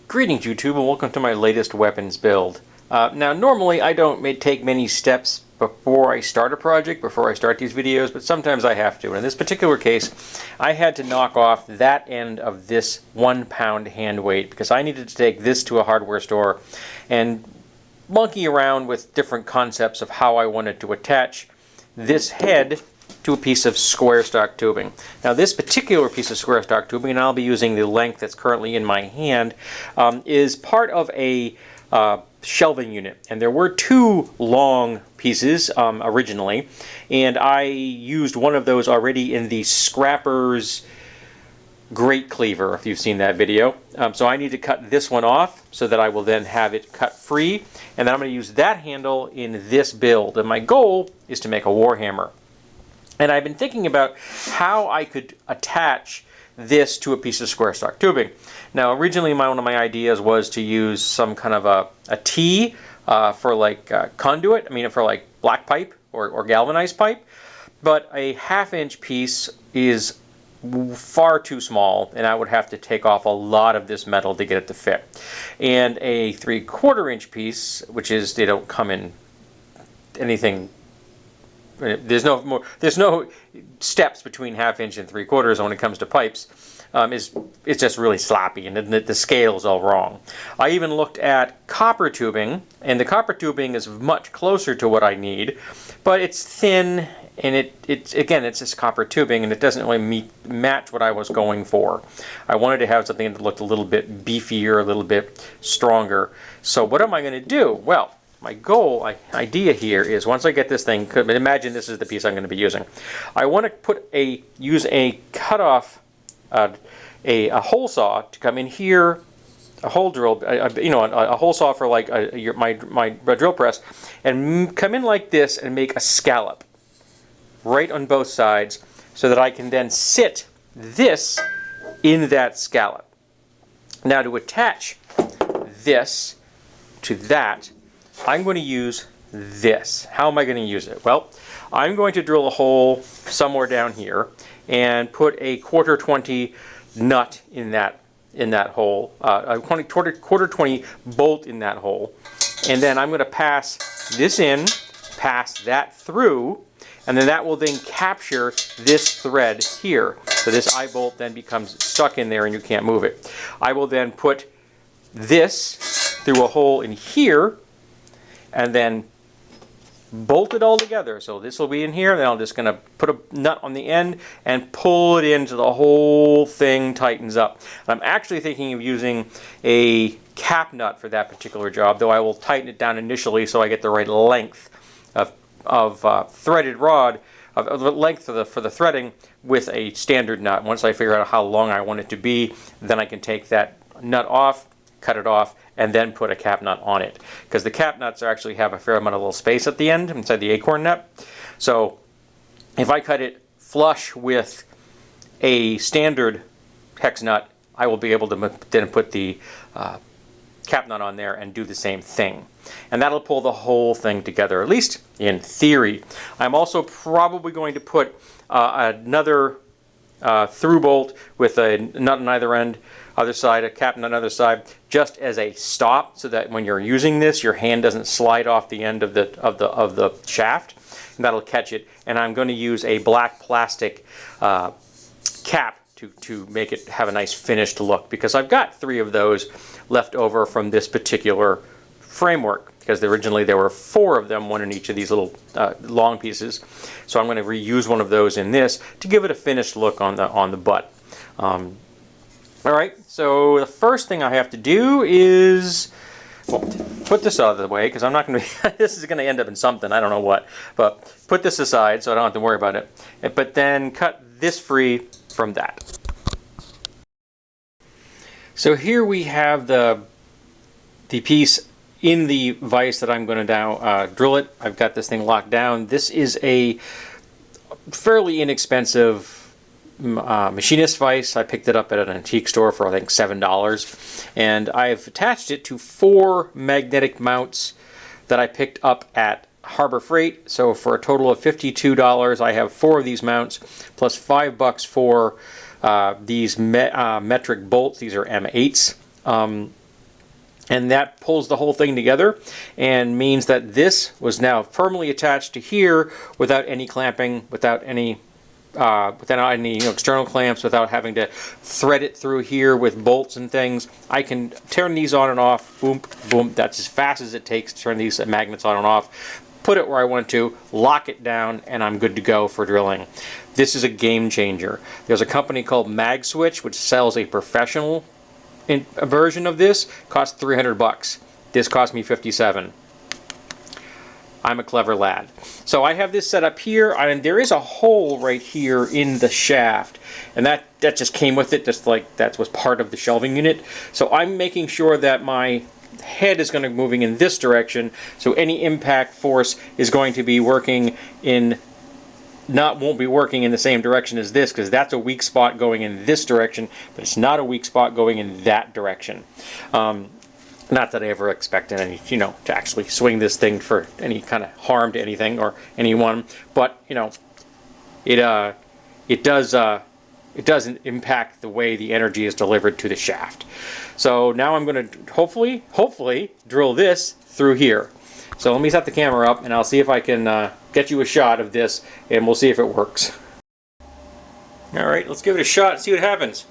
Greetings YouTube and welcome to my latest weapons build. Now normally I don't take many steps before I start a project, before I start these videos, but sometimes I have to. And in this particular case, I had to knock off that end of this 1 pound hand weight because I needed to take this to a hardware store and monkey around with different concepts of how I wanted to attach this head to a piece of square stock tubing. Now this particular piece of square stock tubing, and I'll be using the length that's currently in my hand, is part of a shelving unit. And there were two long pieces originally, and I used one of those already in the Scrapper's Grate Cleaver, if you've seen that video. So I need to cut this one off so that I will then have it cut free, and then I'm going to use that handle in this build. And my goal is to make a warhammer. And I've been thinking about how I could attach this to a piece of square stock tubing. Now originally one of my ideas was to use some kind of a T for like conduit, for like black pipe or galvanized pipe, but a 1/2 inch piece is far too small and I would have to take off a lot of this metal to get it to fit. And a 3/4 inch piece, which is, they don't come in anything, there's no steps between 1/2 inch and 3/4 when it comes to pipes. It's just really sloppy, and the scale is all wrong. I even looked at copper tubing, and the copper tubing is much closer to what I need, but it's thin, and it's just copper tubing, and it doesn't really match what I was going for. I wanted to have something that looked a little bit beefier, a little bit stronger. So what am I going to do? Well, my idea here is, once I get this thing, imagine this is the piece I'm going to be using. I want to use a cutoff, a hole saw to come in here, a hole drill, a hole saw for like my drill press, and come in like this and make a scallop right on both sides, so that I can then sit this in that scallop. Now to attach this to that, I'm going to use this. How am I going to use it? Well, I'm going to drill a hole somewhere down here and put a 1/4-20 nut in that hole, a 1/4-20 bolt in that hole, and then I'm going to pass this in, pass that through, and then that will then capture this thread here. So this eye bolt then becomes stuck in there and you can't move it. I will then put this through a hole in here and then bolt it all together. So this will be in here, then I'm just going to put a nut on the end and pull it in so the whole thing tightens up. I'm actually thinking of using a cap nut for that particular job, though I will tighten it down initially so I get the right length of threaded rod, of the length for the threading with a standard nut. Once I figure out how long I want it to be, then I can take that nut off, cut it off, and then put a cap nut on it, because the cap nuts actually have a fair amount of little space at the end inside the acorn nut. So if I cut it flush with a standard hex nut, I will be able to then put the cap nut on there and do the same thing, and that'll pull the whole thing together, at least in theory. I'm also probably going to put another through bolt with a nut on either end, other side, a cap nut on the other side, just as a stop, so that when you're using this, your hand doesn't slide off the end of the shaft, and that'll catch it. And I'm going to use a black plastic cap to make it have a nice finished look, because I've got 3 of those left over from this particular framework, because originally there were 4 of them, one in each of these little long pieces. So I'm going to reuse one of those in this to give it a finished look on the butt. Alright, so the first thing I have to do is, well, put this out of the way, because I'm not going to this is going to end up in something, I don't know what, but put this aside so I don't have to worry about it. But then cut this free from that. So here we have the piece in the vise that I'm going to now drill it. I've got this thing locked down. This is a fairly inexpensive machinist vise. I picked it up at an antique store for I think $7, and I've attached it to 4 magnetic mounts that I picked up at Harbor Freight. So for a total of $52, I have 4 of these mounts plus $5 for these metric bolts. These are M8s. And that pulls the whole thing together and means that this was now firmly attached to here without any clamping, without any external clamps, without having to thread it through here with bolts and things. I can turn these on and off, boom, boom. That's as fast as it takes to turn these magnets on and off. Put it where I want to, lock it down, and I'm good to go for drilling. This is a game changer. There's a company called MagSwitch which sells a professional version of this. Costs $300. This cost me $57. I'm a clever lad. So I have this set up here, and there is a hole right here in the shaft, and that just came with it, just like that was part of the shelving unit. So I'm making sure that my head is going to be moving in this direction, so any impact force is going to be working in won't be working in the same direction as this, because that's a weak spot going in this direction, but it's not a weak spot going in that direction. Not that I ever expected any, to actually swing this thing for any kind of harm to anything or anyone, but it doesn't impact the way the energy is delivered to the shaft. So now I'm going to hopefully drill this through here. So let me set the camera up and I'll see if I can get you a shot of this, and we'll see if it works. Alright, let's give it a shot and see what happens.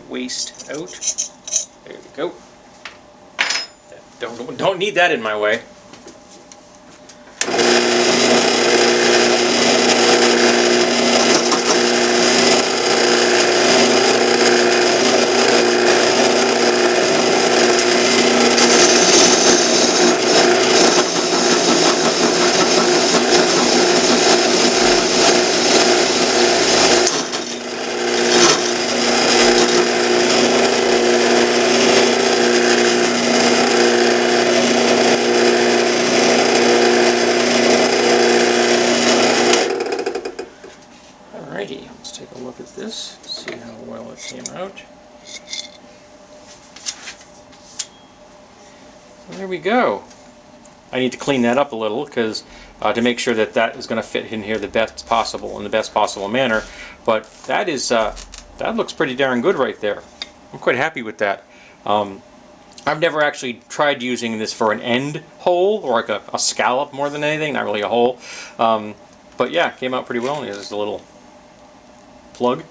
Waste out. There we go. Don't need that in my way. Alrighty, let's take a look at this, see how well it came out. So there we go. I need to clean that up a little because to make sure that that is going to fit in here the best possible, in the best possible manner. But that is that looks pretty darn good right there. I'm quite happy with that. I've never actually tried using this for an end hole or like a scallop more than anything, not really a hole. But yeah, it came out pretty well. There's a little plug,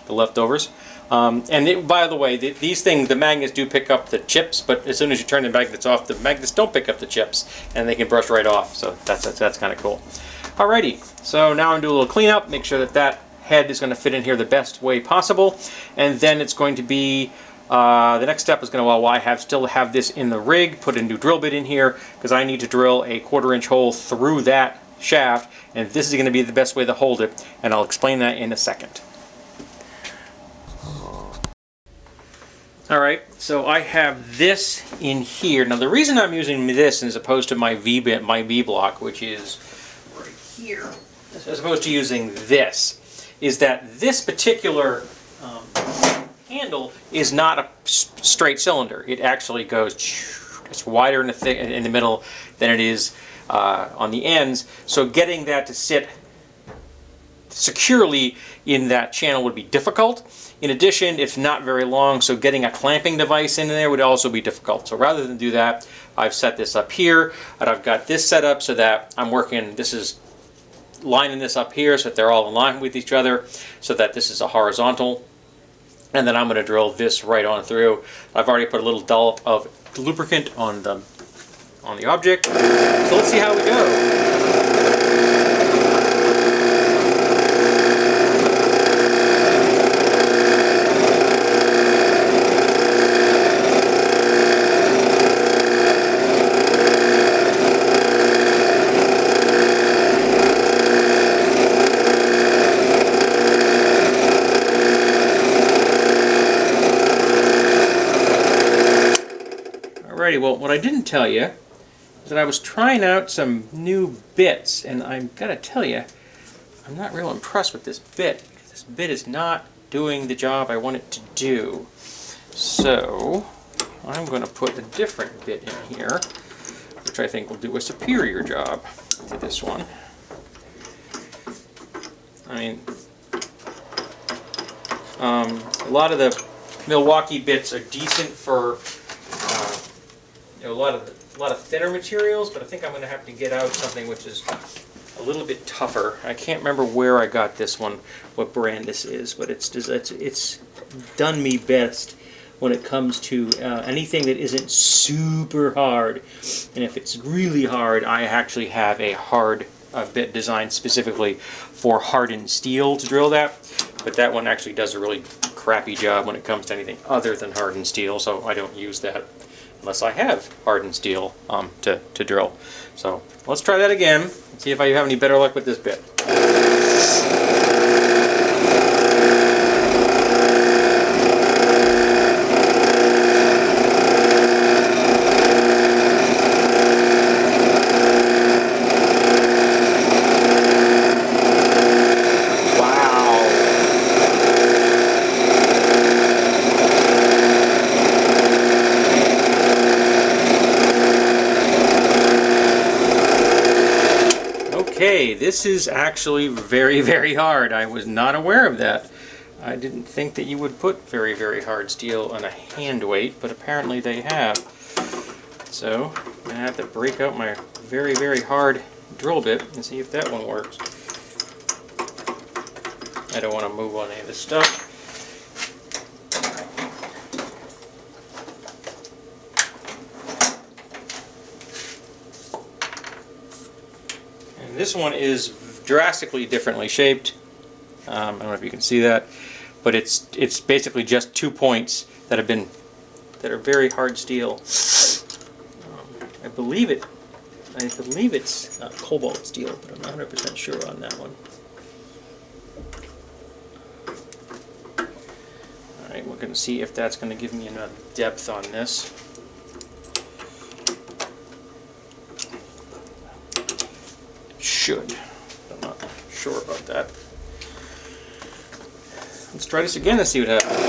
the leftovers. By the way, these things, the magnets do pick up the chips, but as soon as you turn the magnets off, the magnets don't pick up the chips, and they can brush right off. So that's kind of cool. Alrighty, so now I'm doing a little cleanup, make sure that that head is going to fit in here the best way possible, and then it's going to be the next step is going to, well, I still have this in the rig, put a new drill bit in here because I need to drill a 1/4 inch hole through that shaft, and this is going to be the best way to hold it, and I'll explain that in a second. Alright, so I have this in here. Now the reason I'm using this as opposed to my V-block, which is right here, as opposed to using this, is that this particular handle is not a straight cylinder. It actually goes, it's wider in the middle than it is on the ends, so getting that to sit securely in that channel would be difficult. In addition, it's not very long, so getting a clamping device in there would also be difficult. So rather than do that, I've set this up here, and I've got this set up so that I'm working, this is lining this up here so that they're all in line with each other, so that this is a horizontal, and then I'm going to drill this right on through. I've already put a little dollop of lubricant on the object, so let's see how we go. Alrighty, well, what I didn't tell you is that I was trying out some new bits, and I've got to tell you, I'm not real impressed with this bit. This bit is not doing the job I want it to do. So, I'm going to put a different bit in here, which I think will do a superior job to this one. I mean, a lot of the Milwaukee bits are decent for a lot of thinner materials, but I think I'm going to have to get out something which is a little bit tougher. I can't remember where I got this one, what brand this is, but it's done me best when it comes to anything that isn't super hard. And if it's really hard, I actually have a hard bit designed specifically for hardened steel to drill that. But that one actually does a really crappy job when it comes to anything other than hardened steel, so I don't use that unless I have hardened steel to drill. So let's try that again and see if I have any better luck with this bit. Okay, this is actually very, very hard. I was not aware of that. I didn't think that you would put very, very hard steel on a hand weight, but apparently they have. So, I'm going to have to break out my very, very hard drill bit and see if that one works. I don't want to move on any of this stuff. This one is drastically differently shaped. I don't know if you can see that, but it's basically just 2 points that are very hard steel. I believe it's cobalt steel, but I'm not 100% sure on that one. All right, we're going to see if that's going to give me enough depth on this. Should. I'm not sure about that. Let's try this again and see what happens.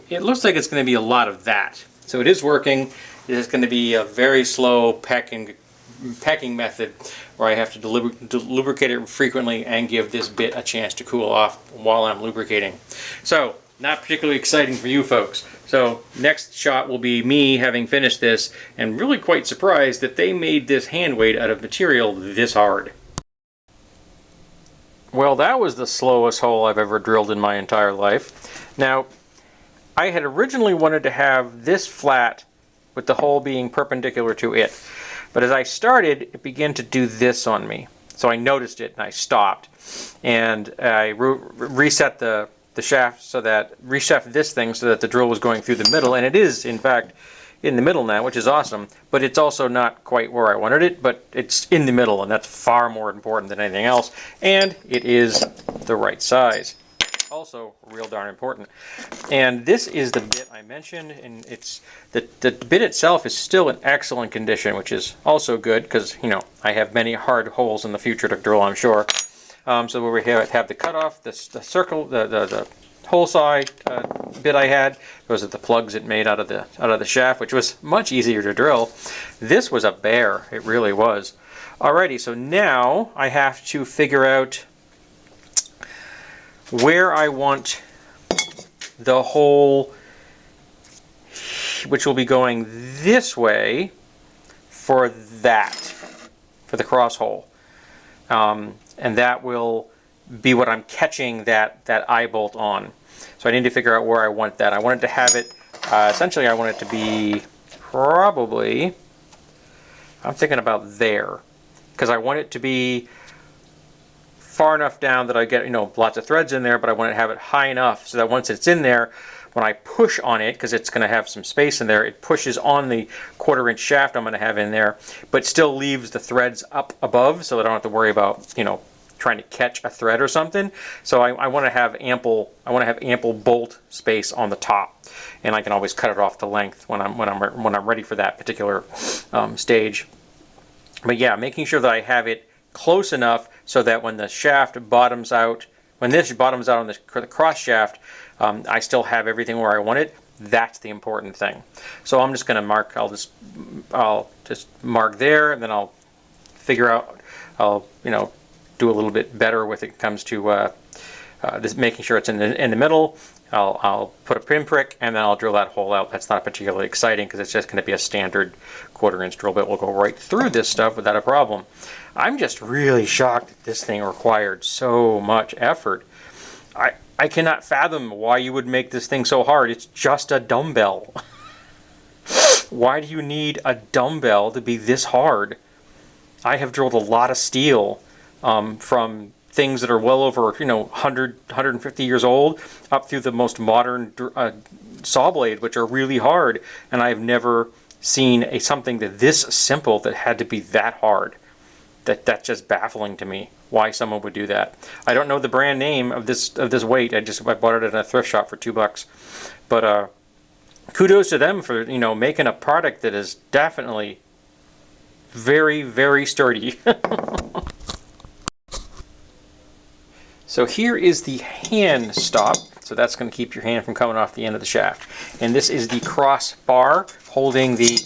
It looks like it's going to be a lot of that. So it is working. It is going to be a very slow packing method where I have to lubricate it frequently and give this bit a chance to cool off while I'm lubricating. So, not particularly exciting for you folks. So, next shot will be me having finished this and really quite surprised that they made this hand weight out of material this hard. Well, that was the slowest hole I've ever drilled in my entire life. Now, I had originally wanted to have this flat with the hole being perpendicular to it. But as I started, it began to do this on me. So I noticed it and I stopped, and I reset the shaft so that reset this thing so that the drill was going through the middle, and it is in fact in the middle now, which is awesome. But it's also not quite where I wanted it, but it's in the middle, and that's far more important than anything else. And it is the right size. Also real darn important. And this is the bit I mentioned, and it's the bit itself is still in excellent condition, which is also good because, you know, I have many hard holes in the future to drill, I'm sure. So where we have the cutoff, the circle, the hole side bit I had, those are the plugs it made out of the shaft, which was much easier to drill. This was a bear, it really was. Alrighty, so now I have to figure out where I want the hole, which will be going this way, for the cross hole, and that will be what I'm catching that eye bolt on. So I need to figure out where I want that. I wanted to have it, essentially I want it to be probably, I'm thinking about there, because I want it to be far enough down that I get, you know, lots of threads in there, but I want to have it high enough so that once it's in there, when I push on it, because it's going to have some space in there, it pushes on the 1/4-inch shaft I'm going to have in there, but still leaves the threads up above, so I don't have to worry about, you know, trying to catch a thread or something. So I want to have ample bolt space on the top, and I can always cut it off to length when I'm ready for that particular stage. But yeah, making sure that I have it close enough so that when the shaft bottoms out, when this bottoms out on the cross shaft, I still have everything where I want it. That's the important thing. So I'm just going to mark. I'll just mark there, and then I'll figure out. I'll, you know, do a little bit better with it comes to just making sure it's in the middle. I'll put a pinprick, and then I'll drill that hole out. That's not particularly exciting because it's just going to be a standard 1/4-inch drill bit. We'll go right through this stuff without a problem. I'm just really shocked that this thing required so much effort. I cannot fathom why you would make this thing so hard. It's just a dumbbell. Why do you need a dumbbell to be this hard? I have drilled a lot of steel from things that are well over, you know, 100, 150 years old, up through the most modern saw blade, which are really hard, and I've never seen something that this simple that had to be that hard. That's just baffling to me. Why someone would do that? I don't know the brand name of this weight. I bought it at a thrift shop for $2, but kudos to them for, you know, making a product that is definitely very, very sturdy. So here is the hand stop. So that's going to keep your hand from coming off the end of the shaft. And this is the cross bar holding the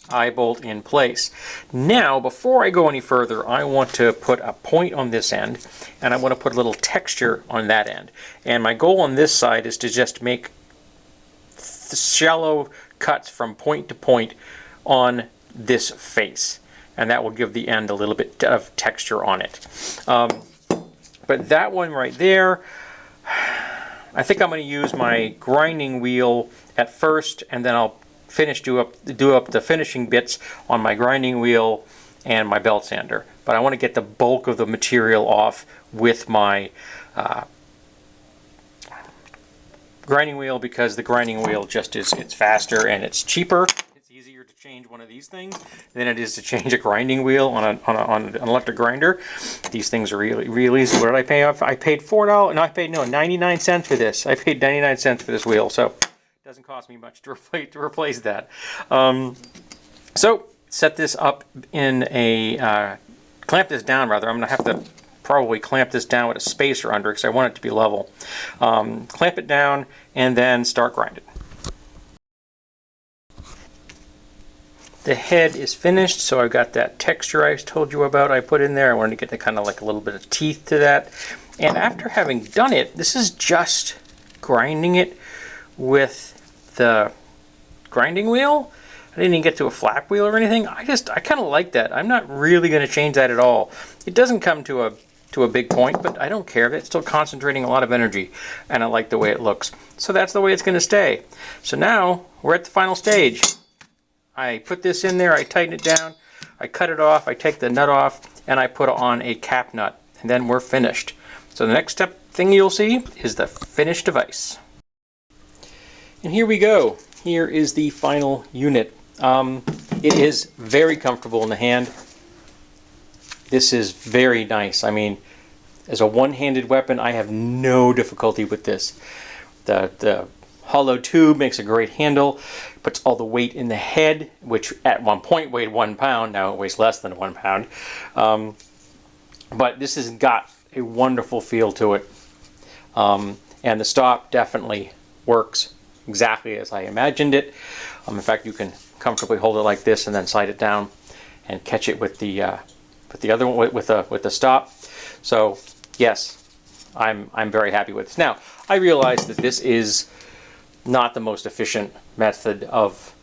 eye bolt in place. Now, before I go any further, I want to put a point on this end, and I want to put a little texture on that end. And my goal on this side is to just make shallow cuts from point to point on this face, and that will give the end a little bit of texture on it. But that one right there, I think I'm going to use my grinding wheel at first, and then I'll do up the finishing bits on my grinding wheel and my belt sander. But I want to get the bulk of the material off with my grinding wheel, because the grinding wheel just it's faster and it's cheaper. It's easier to change one of these things than it is to change a grinding wheel on an electric grinder. These things are really easy. What did I pay? I paid $4. No, I paid 99 cents for this. I paid 99 cents for this wheel. So doesn't cost me much to replace that. So set this up in a clamp this down rather. I'm gonna have to probably clamp this down with a spacer under because I want it to be level. Clamp it down and then start grinding. The head is finished, so I've got that texture I told you about I put in there. I wanted to get the kind of like a little bit of teeth to that. And after having done it, this is just grinding it with the grinding wheel. I didn't even get to a flap wheel or anything. I kind of like that. I'm not really going to change that at all. It doesn't come to a big point, but I don't care. It's still concentrating a lot of energy, and I like the way it looks. So that's the way it's going to stay. So now we're at the final stage. I put this in there, I tighten it down, I cut it off, I take the nut off, and I put on a cap nut, and then we're finished. So the next thing you'll see is the finished device. And here we go. Here is the final unit. It is very comfortable in the hand. This is very nice. I mean, as a one-handed weapon, I have no difficulty with this. The hollow tube makes a great handle, puts all the weight in the head, which at one point weighed 1 pound. Now it weighs less than 1 pound. But this has got a wonderful feel to it. And the stop definitely works exactly as I imagined it. In fact, you can comfortably hold it like this and then slide it down and catch it with the other one with the stop. So yes, I'm very happy with this. Now I realize that this is not the most efficient method of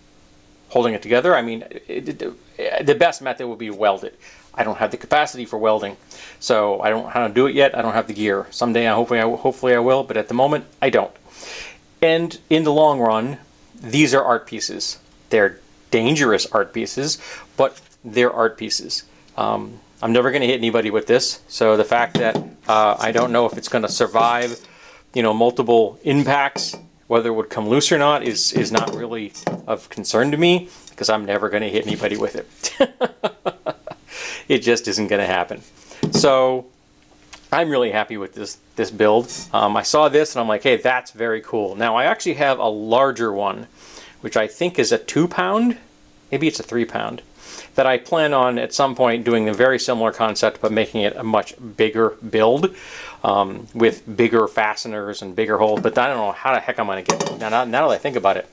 holding it together. I mean, the best method would be to weld it. I don't have the capacity for welding, so I don't know how to do it yet. I don't have the gear. Someday, hopefully I will, but at the moment, I don't. And in the long run, these are art pieces. They're dangerous art pieces, but they're art pieces. I'm never going to hit anybody with this, so the fact that I don't know if it's going to survive, multiple impacts, whether it would come loose or not, is not really of concern to me, because I'm never going to hit anybody with it. It just isn't going to happen. So I'm really happy with this build. I saw this and I'm like, hey, that's very cool. Now I actually have a larger one, which I think is a 2 pound, maybe it's a 3 pound, that I plan on at some point doing a very similar concept, but making it a much bigger build with bigger fasteners and bigger holes. But I don't know how the heck I'm going to get it. Now that I think about it,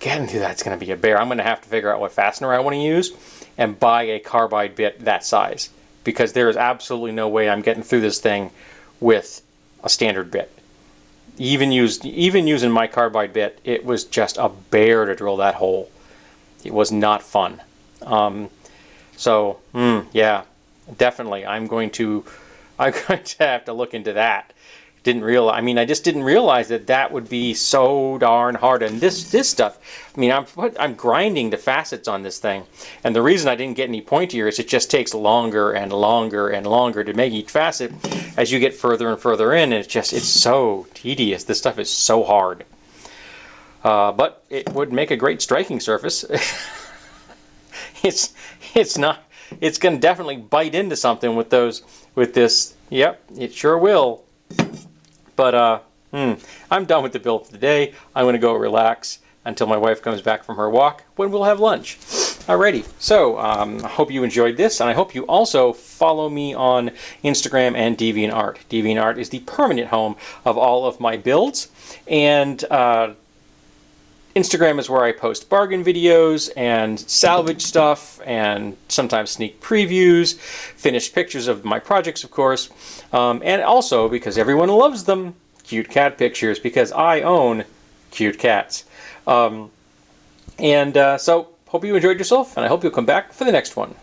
getting through that's going to be a bear. I'm going to have to figure out what fastener I want to use and buy a carbide bit that size, because there is absolutely no way I'm getting through this thing with a standard bit. Even using my carbide bit, it was just a bear to drill that hole. It was not fun. Yeah, definitely I'm going to have to look into that. I just didn't realize that would be so darn hard. And this stuff, I mean, I'm grinding the facets on this thing, and the reason I didn't get any pointier is it just takes longer and longer and longer to make each facet as you get further and further in, and it's so tedious. This stuff is so hard, but it would make a great striking surface. It's not. It's going to definitely bite into something with this. Yep, it sure will. But I'm done with the build for the day. I'm going to go relax until my wife comes back from her walk, when we'll have lunch. Alrighty, so I hope you enjoyed this, and I hope you also follow me on Instagram and DeviantArt. DeviantArt is the permanent home of all of my builds, and Instagram is where I post bargain videos and salvage stuff, and sometimes sneak previews, finished pictures of my projects, of course, and also, because everyone loves them, cute cat pictures, because I own cute cats. So, hope you enjoyed yourself, and I hope you'll come back for the next one.